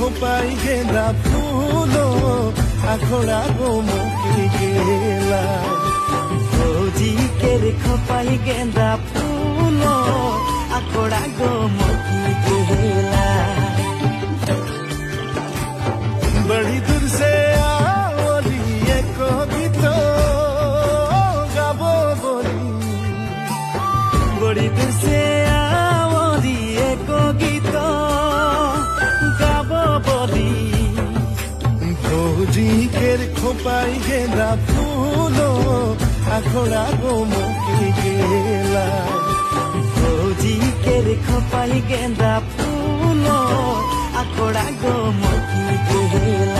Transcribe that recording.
খোপাই গেঁদা ফুলো আখড়া গো মুখে গেলা জিকের খোপাই গেঁদা ফুলো আখড়া গো মুখে গেলা बड़ी दूर से आवली एक गीत गाबो बोली बड़ी दूर से आवली एक गीत गाबो बोली फौजी केर खोपाई गेंदा फूलो आखड़ा गो मुखी गेला জিকের খোপাই গেঁদা ফুলো আখড়া গো মুখে গেলা